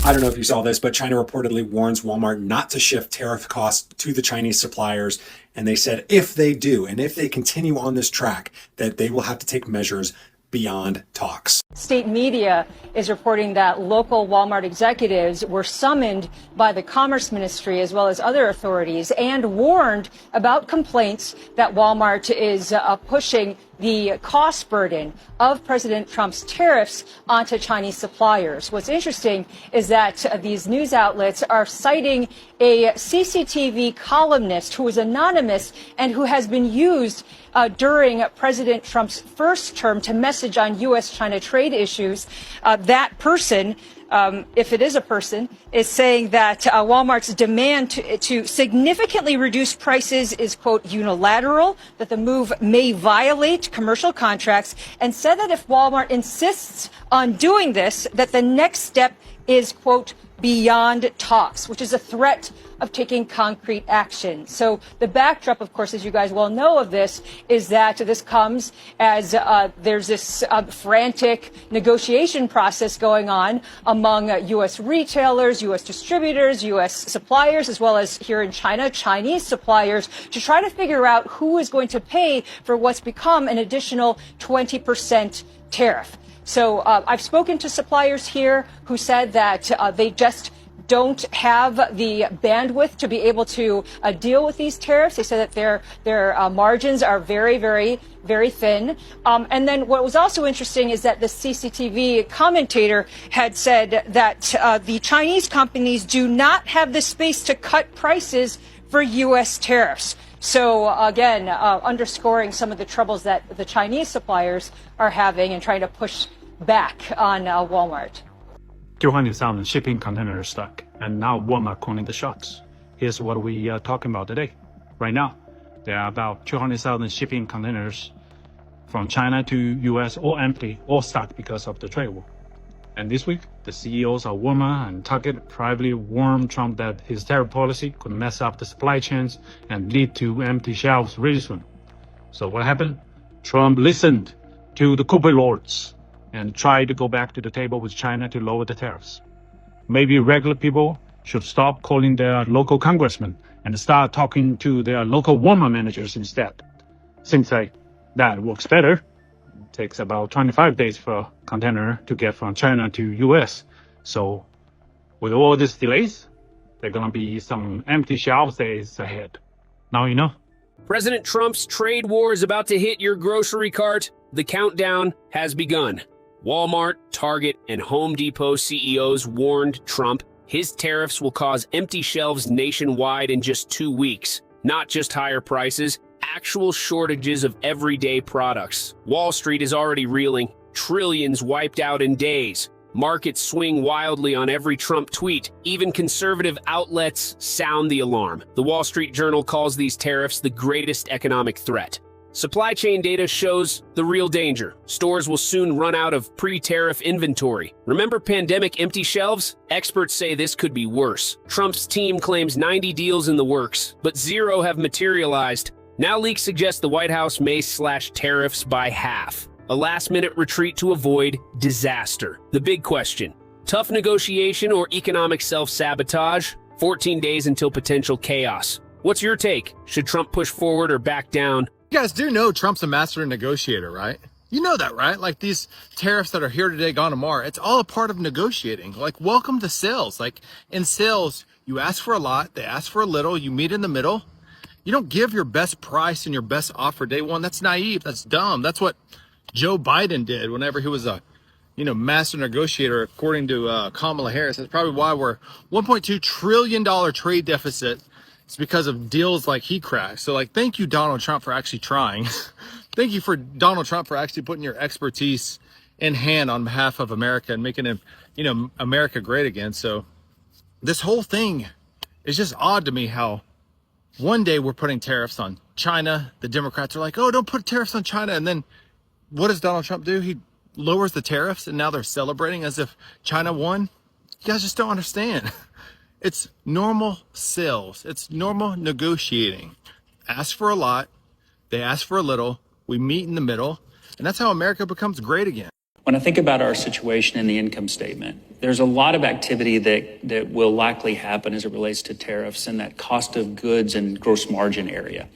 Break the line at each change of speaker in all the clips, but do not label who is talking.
I don't know if you saw this, but China reportedly warns Walmart not to shift tariff costs to the Chinese suppliers. And they said if they do, and if they continue on this track, that they will have to take measures beyond talks.
State media is reporting that local Walmart executives were summoned by the Commerce Ministry as well as other authorities and warned about complaints that Walmart is pushing the cost burden of President Trump's tariffs onto Chinese suppliers. What's interesting is that these news outlets are citing a CCTV columnist who is anonymous and who has been used during President Trump's first term to message on U.S.-China trade issues. That person, if it is a person, is saying that Walmart's demand to significantly reduce prices is, quote, unilateral, that the move may violate commercial contracts, and said that if Walmart insists on doing this, that the next step is, quote, beyond talks, which is a threat of taking concrete action. So the backdrop, of course, as you guys well know of this, is that this comes as there's this frantic negotiation process going on among U.S. retailers, U.S. distributors, U.S. suppliers, as well as here in China, Chinese suppliers, to try to figure out who is going to pay for what's become an additional 20% tariff. So I've spoken to suppliers here who said that they just don't have the bandwidth to be able to deal with these tariffs. They said that their margins are very, very, very thin. And then what was also interesting is that the CCTV commentator had said that the Chinese companies do not have the space to cut prices for U.S. tariffs. So again, underscoring some of the troubles that the Chinese suppliers are having and trying to push back on Walmart.
200,000 shipping containers stuck, and now Walmart calling the shots. Here's what we are talking about today. Right now, there are about 200,000 shipping containers from China to US, all empty, all stuck because of the trade war. And this week, the CEOs of Walmart and Target privately warned Trump that his tariff policy could mess up the supply chains and lead to empty shelves really soon. So what happened? Trump listened to the corporate lords and try to go back to the table with China to lower the tariffs. Maybe regular people should stop calling their local congressmen and start talking to their local Walmart managers instead. Seems like that works better. It takes about 25 days for a container to get from China to US. So with all these delays, there are going to be some empty shelves days ahead. Now you know.
President Trump's trade war is about to hit your grocery cart. The countdown has begun. Walmart, Target, and Home Depot CEOs warned Trump his tariffs will cause empty shelves nationwide in just 2 weeks. Not just higher prices, actual shortages of everyday products. Wall Street is already reeling. Trillions wiped out in days. Markets swing wildly on every Trump tweet. Even conservative outlets sound the alarm. The Wall Street Journal calls these tariffs the greatest economic threat. Supply chain data shows the real danger. Stores will soon run out of pre-tariff inventory. Remember pandemic empty shelves? Experts say this could be worse. Trump's team claims 90 deals in the works, but 0 have materialized. Now leaks suggest the White House may slash tariffs by half. A last-minute retreat to avoid disaster. The big question: tough negotiation or economic self-sabotage? 14 days until potential chaos. What's your take? Should Trump push forward or back down?
You guys do know Trump's a master negotiator, right? You know that, right? Like these tariffs that are here today, gone tomorrow, it's all a part of negotiating. Like, welcome to sales. Like in sales, you ask for a lot, they ask for a little, you meet in the middle. You don't give your best price and your best offer day one. That's naive. That's dumb. That's what Joe Biden did whenever he was a, master negotiator, according to Kamala Harris. That's probably why we're $1.2 trillion trade deficit. It's because of deals like he crashed. So thank you, Donald Trump, for actually trying. Thank you for Donald Trump for actually putting your expertise in hand on behalf of America and making it, America great again. So this whole thing is just odd to me how one day we're putting tariffs on China. The Democrats are like, oh, don't put tariffs on China. And then what does Donald Trump do? He lowers the tariffs and now they're celebrating as if China won. You guys just don't understand. It's normal sales. It's normal negotiating. Ask for a lot. They ask for a little. We meet in the middle. And that's how America becomes great again.
When I think about our situation in the income statement, there's a lot of activity that will likely happen as it relates to tariffs in that cost of goods and gross margin area.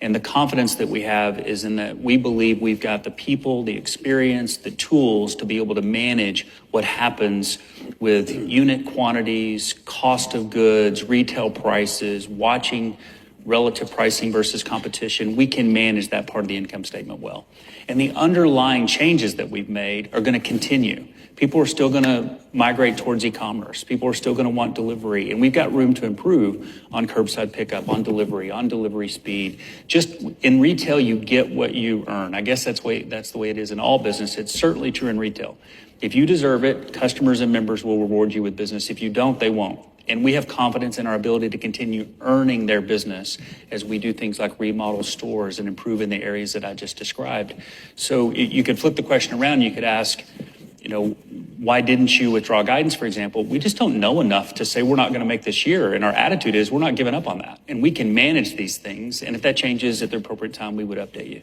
And the confidence that we have is in that we believe we've got the people, the experience, the tools to be able to manage what happens with unit quantities, cost of goods, retail prices, watching relative pricing versus competition. We can manage that part of the income statement well. And the underlying changes that we've made are going to continue. People are still going to migrate towards e-commerce. People are still going to want delivery. And we've got room to improve on curbside pickup, on delivery speed. Just in retail, you get what you earn. I guess that's the way it is in all business. It's certainly true in retail. If you deserve it, customers and members will reward you with business. If you don't, they won't. And we have confidence in our ability to continue earning their business as we do things like remodel stores and improve in the areas that I just described. So you could flip the question around. You could ask, why didn't you withdraw guidance, for example? We just don't know enough to say we're not going to make this year. And our attitude is we're not giving up on that. And we can manage these things. And if that changes at the appropriate time, we would update you.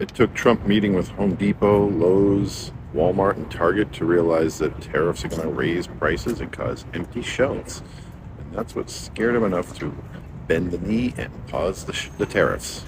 It took Trump meeting with Home Depot, Lowe's, Walmart, and Target to realize that tariffs are going to raise prices and cause empty shelves. And that's what scared him enough to bend the knee and pause the tariffs.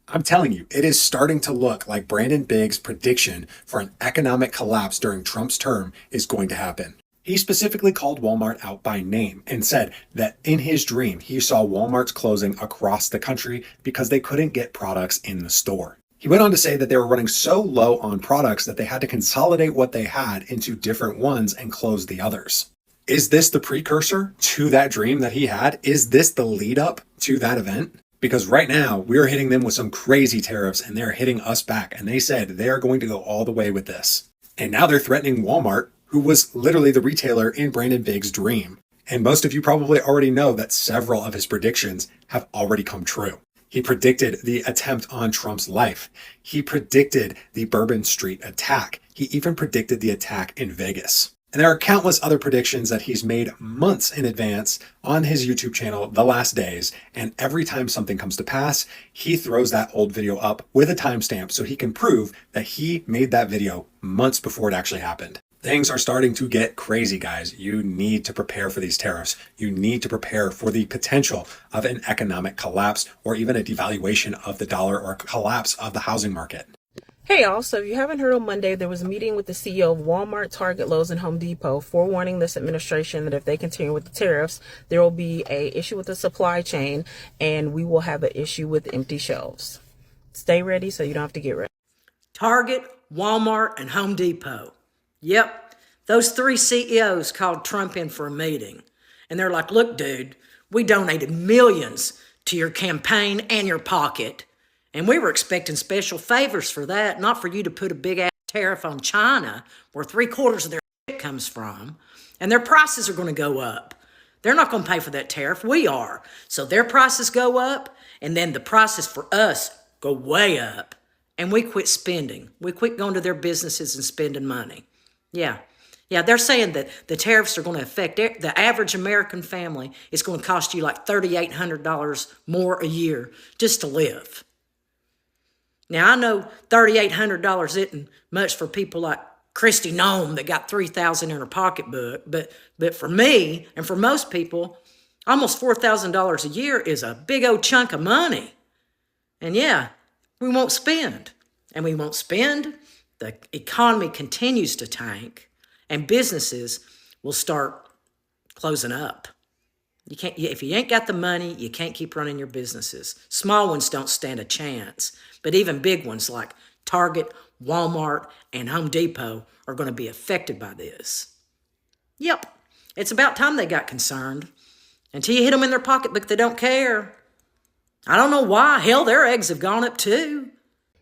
I'm telling you, it is starting to look like Brandon Biggs' prediction for an economic collapse during Trump's term is going to happen. He specifically called Walmart out by name and said that in his dream, he saw Walmarts closing across the country because they couldn't get products in the store. He went on to say that they were running so low on products that they had to consolidate what they had into different ones and close the others. Is this the precursor to that dream that he had? Is this the lead up to that event? Because right now we're hitting them with some crazy tariffs and they're hitting us back. And they said they're going to go all the way with this. And now they're threatening Walmart, who was literally the retailer in Brandon Biggs' dream. And most of you probably already know that several of his predictions have already come true. He predicted the attempt on Trump's life. He predicted the Bourbon Street attack. He even predicted the attack in Vegas. And there are countless other predictions that he's made months in advance on his YouTube channel, The Last Days. And every time something comes to pass, he throws that old video up with a timestamp so he can prove that he made that video months before it actually happened. Things are starting to get crazy, guys. You need to prepare for these tariffs. You need to prepare for the potential of an economic collapse or even a devaluation of the dollar or a collapse of the housing market.
Hey y'all, so if you haven't heard, on Monday there was a meeting with the CEO of Walmart, Target, Lowe's, and Home Depot, forewarning this administration that if they continue with the tariffs, there will be an issue with the supply chain and we will have an issue with empty shelves. Stay ready so you don't have to get ready.
Target, Walmart, and Home Depot. Yep, those three CEOs called Trump in for a meeting. And they're like, look, dude, we donated millions to your campaign and your pocket. And we were expecting special favors for that, not for you to put a big-ass tariff on China, where 3/4 of their shit comes from, and their prices are going to go up. They're not going to pay for that tariff. We are. So their prices go up, and then the prices for us go way up, and we quit spending. We quit going to their businesses and spending money. Yeah, they're saying that the tariffs are going to affect the average American family. It's going to cost you like $3,800 more a year just to live. Now, I know $3,800 isn't much for people like Christy Nome that got $3,000 in her pocketbook, but for me and for most people, almost $4,000 a year is a big old chunk of money. And yeah, we won't spend. And we won't spend, the economy continues to tank, and businesses will start closing up. If you ain't got the money, you can't keep running your businesses. Small ones don't stand a chance, but even big ones like Target, Walmart, and Home Depot are going to be affected by this. Yep, it's about time they got concerned. Until you hit them in their pocketbook, they don't care. I don't know why. Hell, their eggs have gone up too.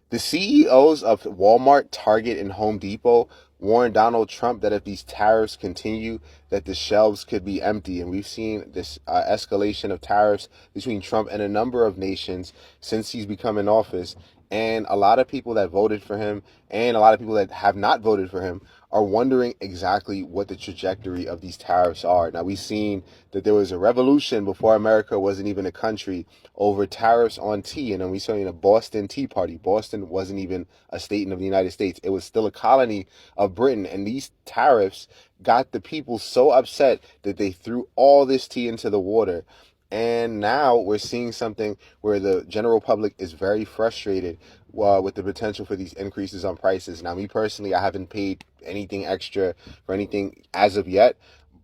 The CEOs of Walmart, Target, and Home Depot warned Donald Trump that if these tariffs continue, that the shelves could be empty. And we've seen this escalation of tariffs between Trump and a number of nations since he's become in office. And a lot of people that voted for him and a lot of people that have not voted for him are wondering exactly what the trajectory of these tariffs are. Now, we've seen that there was a revolution before America wasn't even a country over tariffs on tea. And then we saw in a Boston Tea Party. Boston wasn't even a state of the United States. It was still a colony of Britain. And these tariffs got the people so upset that they threw all this tea into the water. And now we're seeing something where the general public is very frustrated with the potential for these increases on prices. Now, me personally, I haven't paid anything extra for anything as of yet.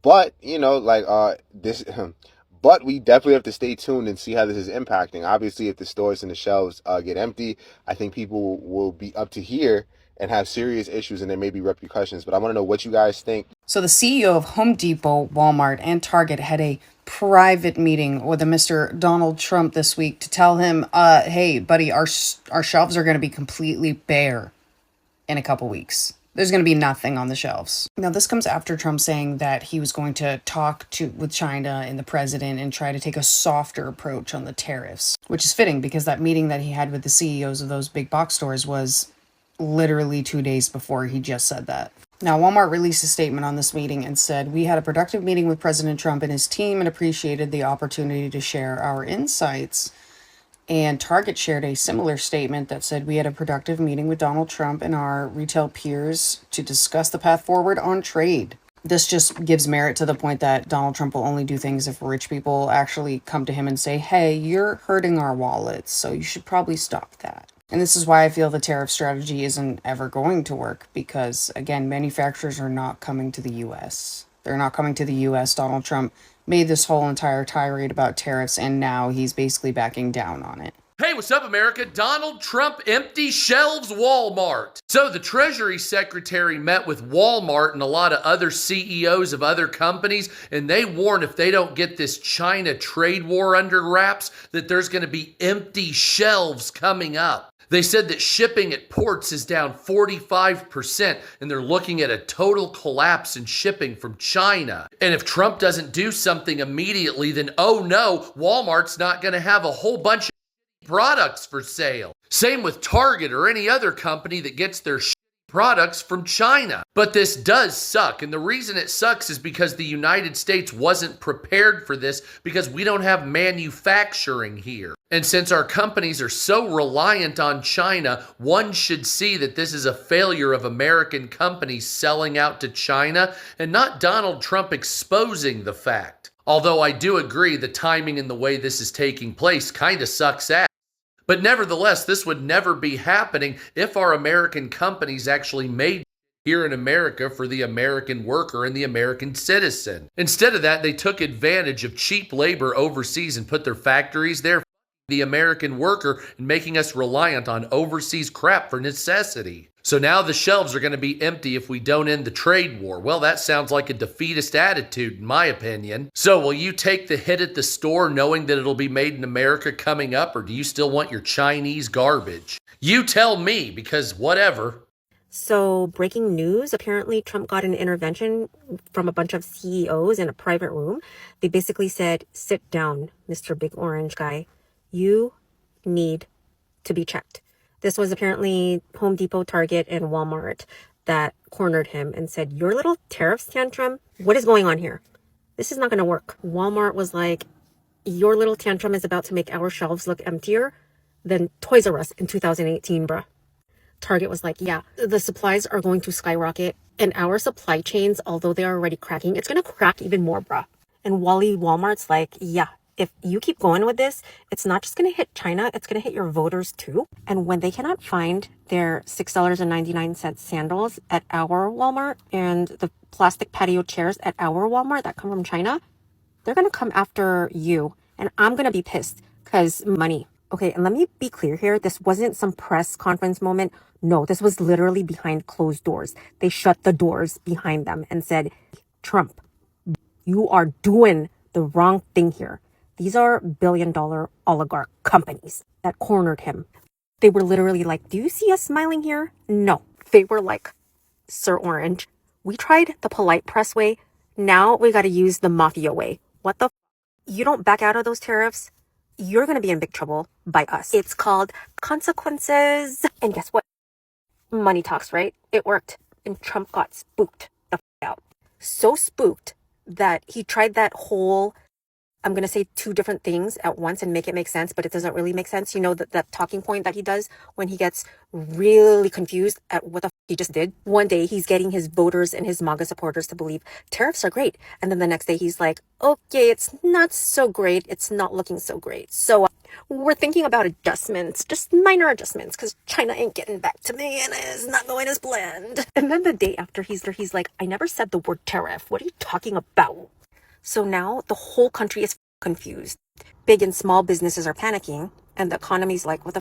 But, this... But we definitely have to stay tuned and see how this is impacting. Obviously, if the stores and the shelves get empty, I think people will be up to here and have serious issues, and there may be repercussions. But I want to know what you guys think.
So the CEO of Home Depot, Walmart, and Target had a private meeting with a Mr. Donald Trump this week to tell him, hey, buddy, our shelves are going to be completely bare in a couple weeks. There's going to be nothing on the shelves. Now, this comes after Trump saying that he was going to talk with China and the president and try to take a softer approach on the tariffs, which is fitting because that meeting that he had with the CEOs of those big box stores was literally 2 days before he just said that. Now, Walmart released a statement on this meeting and said, "We had a productive meeting with President Trump and his team and appreciated the opportunity to share our insights." And Target shared a similar statement that said, "We had a productive meeting with Donald Trump and our retail peers to discuss the path forward on trade." This just gives merit to the point that Donald Trump will only do things if rich people actually come to him and say, "Hey, you're hurting our wallets, so you should probably stop that." And this is why I feel the tariff strategy isn't ever going to work because, again, manufacturers are not coming to the U.S. They're not coming to the U.S. Donald Trump made this whole entire tirade about tariffs, and now he's basically backing down on it.
Hey, what's up, America? Donald Trump empty shelves Walmart. So the Treasury Secretary met with Walmart and a lot of other CEOs of other companies, and they warn if they don't get this China trade war under wraps, that there's going to be empty shelves coming up. They said that shipping at ports is down 45%, and they're looking at a total collapse in shipping from China. And if Trump doesn't do something immediately, then oh no, Walmart's not going to have a whole bunch of products for sale. Same with Target or any other company that gets their products from China. But this does suck, and the reason it sucks is because the United States wasn't prepared for this because we don't have manufacturing here. And since our companies are so reliant on China, one should see that this is a failure of American companies selling out to China and not Donald Trump exposing the fact. Although I do agree the timing and the way this is taking place kind of sucks ass. But nevertheless, this would never be happening if our American companies actually made here in America for the American worker and the American citizen. Instead of that, they took advantage of cheap labor overseas and put their factories there, the American worker, and making us reliant on overseas crap for necessity. So now the shelves are going to be empty if we don't end the trade war. Well, that sounds like a defeatist attitude, in my opinion. So will you take the hit at the store knowing that it'll be made in America coming up, or do you still want your Chinese garbage? You tell me, because whatever.
So, breaking news, apparently Trump got an intervention from a bunch of CEOs in a private room. They basically said, "Sit down, Mr. Big Orange Guy. You need to be checked." This was apparently Home Depot, Target, and Walmart that cornered him and said, "Your little tariffs tantrum, what is going on here? This is not going to work." Walmart was like, "Your little tantrum is about to make our shelves look emptier than Toys R Us in 2018, bruh." Target was like, "Yeah, the supplies are going to skyrocket, and our supply chains, although they're already cracking, it's going to crack even more, bruh." And Walmart's like, "Yeah, if you keep going with this, it's not just going to hit China, it's going to hit your voters too." And when they cannot find their $6.99 sandals at our Walmart and the plastic patio chairs at our Walmart that come from China, they're going to come after you. And I'm going to be pissed because money. Okay, and let me be clear here. This wasn't some press conference moment. No, this was literally behind closed doors. They shut the doors behind them and said, "Trump, you are doing the wrong thing here. These are billion-dollar oligarch companies that cornered him." They were literally like, "Do you see us smiling here?" No. They were like, "Sir Orange, we tried the polite press way. Now we got to use the mafia way. What the You don't back out of those tariffs, you're going to be in big trouble by us. It's called consequences." And guess what? Money talks, right? It worked. and Trump got spooked the out. So spooked that he tried that whole, I'm going to say two different things at once and make it make sense, but it doesn't really make sense. You know, that talking point that he does when he gets really confused at what the he just did. One day he's getting his voters and his MAGA supporters to believe tariffs are great. And then the next day he's like, okay, it's not so great. It's not looking so great. So we're thinking about adjustments, just minor adjustments, because China ain't getting back to me and it's not going as planned. And then the day after he's like, I never said the word tariff. What are you talking about? So now the whole country is confused. Big and small businesses are panicking, and the economy's like, what the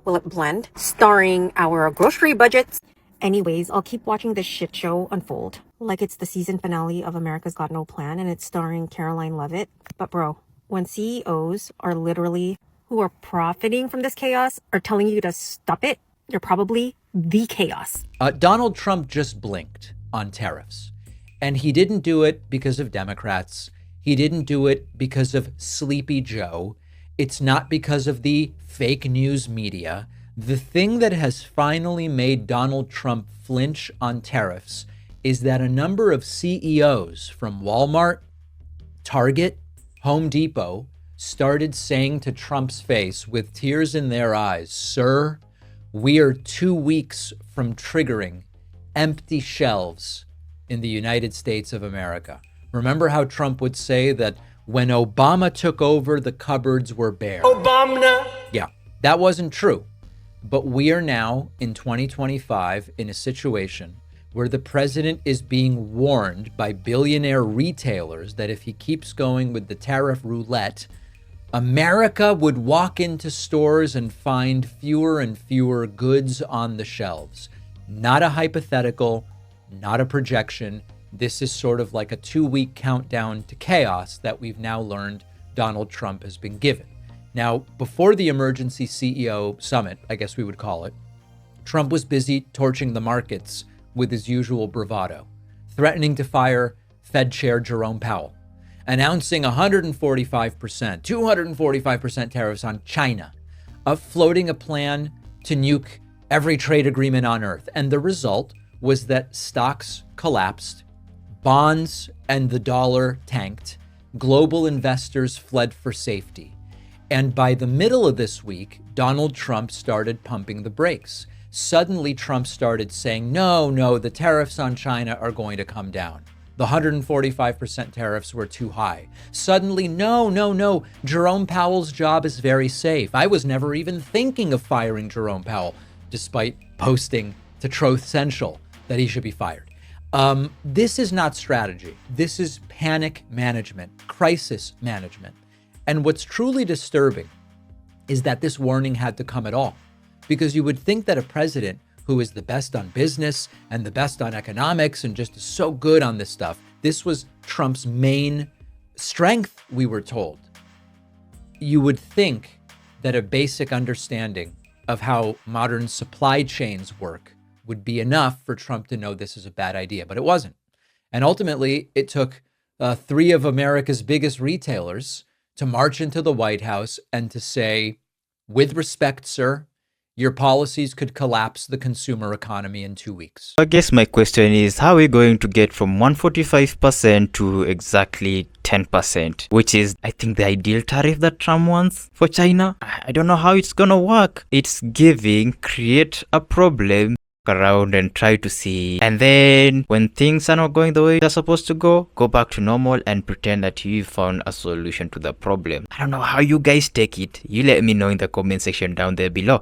will it blend? Starring our grocery budgets. Anyways, I'll keep watching this shit show unfold. Like it's the season finale of America's Got No Plan, and it's starring Caroline Levitt. But bro, when CEOs are literally, who are profiting from this chaos, are telling you to stop it, you're probably the chaos.
Donald Trump just blinked on tariffs. And he didn't do it because of Democrats. He didn't do it because of Sleepy Joe. It's not because of the fake news media. The thing that has finally made Donald Trump flinch on tariffs is that a number of CEOs from Walmart, Target, Home Depot started saying to Trump's face with tears in their eyes, "Sir, we are 2 weeks from triggering empty shelves in the United States of America." Remember how Trump would say that when Obama took over, the cupboards were bare? Obama! Yeah, that wasn't true. But we are now in 2025 in a situation where the president is being warned by billionaire retailers that if he keeps going with the tariff roulette, America would walk into stores and find fewer and fewer goods on the shelves. Not a hypothetical, not a projection. This is sort of like a 2-week countdown to chaos that we've now learned Donald Trump has been given. Now, before the emergency CEO summit, I guess we would call it, Trump was busy torching the markets with his usual bravado, threatening to fire Fed Chair Jerome Powell, announcing 245% tariffs on China, floating a plan to nuke every trade agreement on earth. And the result was that stocks collapsed, bonds and the dollar tanked, global investors fled for safety. And by the middle of this week, Donald Trump started pumping the brakes. Suddenly, Trump started saying, no, the tariffs on China are going to come down. The 145% tariffs were too high. Suddenly, no, Jerome Powell's job is very safe. I was never even thinking of firing Jerome Powell, despite posting to Truth Central that he should be fired. This is not strategy. This is panic management, crisis management. And what's truly disturbing is that this warning had to come at all, because you would think that a president who is the best on business and the best on economics and just is so good on this stuff, this was Trump's main strength, we were told. You would think that a basic understanding of how modern supply chains work would be enough for Trump to know this is a bad idea, but it wasn't. And ultimately, it took 3 of America's biggest retailers to march into the White House and to say, with respect, sir, your policies could collapse the consumer economy in 2 weeks.
I guess my question is, how are we going to get from 145% to exactly 10%, which is, I think, the ideal tariff that Trump wants for China? I don't know how it's going to work. It's create a problem around and try to see, and then when things are not going the way they're supposed to go back to normal and pretend that you found a solution to the problem. I don't know how you guys take it. You let me know in the comment section down there below.